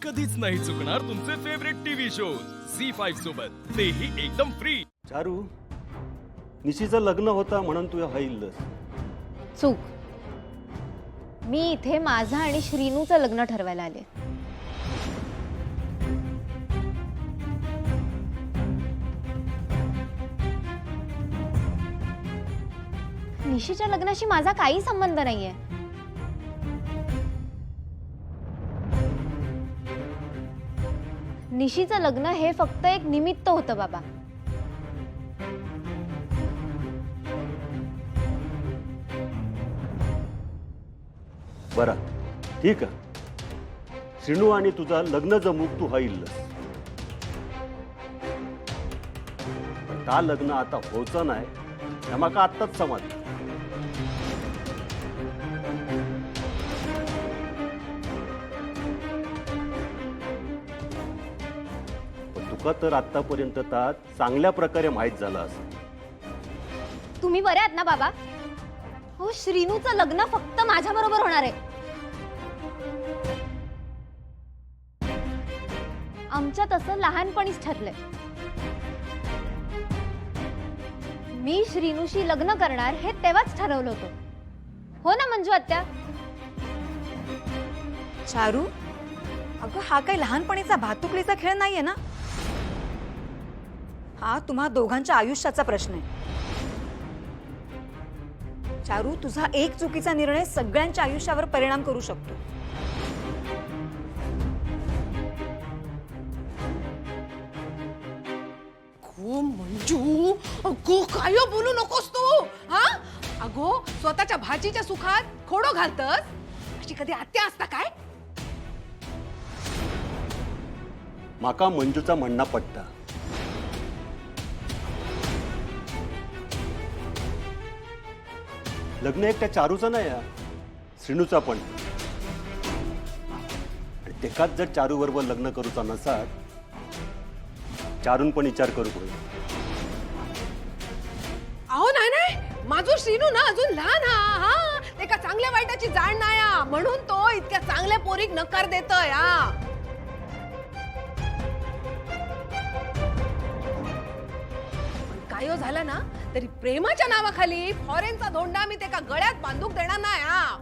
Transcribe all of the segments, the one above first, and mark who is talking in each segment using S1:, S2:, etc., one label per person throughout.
S1: कधीच नाही चुकणार तुमचे फेवरेट टीव्ही शोज झी5 सोबत, तेही एकदम फ्री.
S2: चारू, निशीचं लग्न होता म्हणून तू हाईलस.
S3: चूक. मी इथे माझं आणि श्रीनूचं लग्न ठरवायला आले. निशीच्या लग्नाशी माझा काही संबंध नाहीये. निशीचं लग्न हे फक्त एक निमित्त होतं बाबा.
S2: बरा, ठीक आहे. श्रीनू आणि तुझा लग्न जमूक तू हाईलस. ता लग्न आता होचं नाही हे माका आत्ताच समजलं. तुका तर आतापर्यंत ता चांगल्या प्रकारे माहीत झाला असं.
S3: तुम्ही बरे आहात ना बाबा? हो, श्रीनूचं लग्न फक्त माझ्या बरोबर होणार आहे. आमच्यात असं लहानपणीच ठरलंय. मी श्रीनूशी लग्न करणार हे तेव्हाच ठरवलं होतं. हो ना मंजू आत्या?
S4: चारू, अगं हा काही लहानपणीचा भातुकलीचा खेळ नाहीये ना. हा तुम्हा दोघांच्या आयुष्याचा प्रश्न आहे. चारू, तुझा एक चुकीचा निर्णय सगळ्यांच्या आयुष्यावर परिणाम करू शकतो.
S5: मंजू, अगो काय बोलू नकोस तू. हा, अगो स्वतःच्या भाजीच्या सुखात खोडो घालतस. अशी कधी आत्या असता काय?
S2: माका मंजूचा म्हणणं पटता. लग्न एकट्या चारूचं नाही हा, श्रीनूचा पण. आणि तेकाच जर चारू बरोबर लग्न करूचा नसात, चारून पण विचार करू पडे.
S5: अहो नाही नाही, माझू श्रीनू ना अजून लहान हा. हा, ते का चांगल्या वाईटाची जाण नाही हा. म्हणून तो इतक्या चांगल्या पोरीक नकार देतोय. हा, काय झालं ना तरी प्रेमाच्या नावाखाली फॉरेनचा धोंडा मी त्याका गळ्यात बांधूक देणार नाही. हा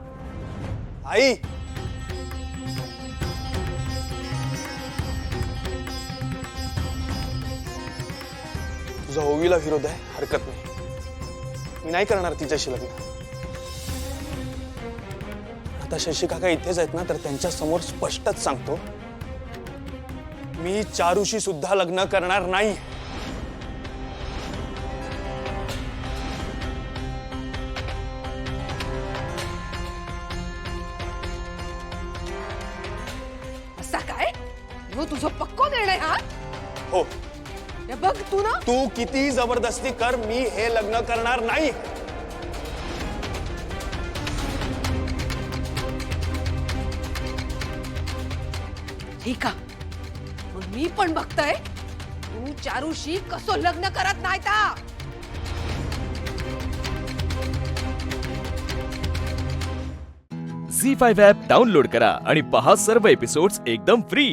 S6: आई, तुझा ओवीला विरोध आहे, हरकत नाही. मी नाही करणार तिच्याशी लग्न. आता शशी काका इथेच आहेत ना, तर त्यांच्या समोर स्पष्टच सांगतो, मी चारूशी सुद्धा लग्न करणार नाही.
S5: असा काय? हो तुझं पक्को निर्णय हा?
S6: हो,
S5: हे बघ तू ना,
S6: तू किती जबरदस्ती कर, मी हे लग्न करणार नाही.
S5: ठीक आहे, मग मी पण बघतोय तू चारूशी कसं लग्न करत नाही ता.
S1: झी5 ॲप डाउनलोड करा आणि पहा सर्व एपिसोड्स एकदम फ्री.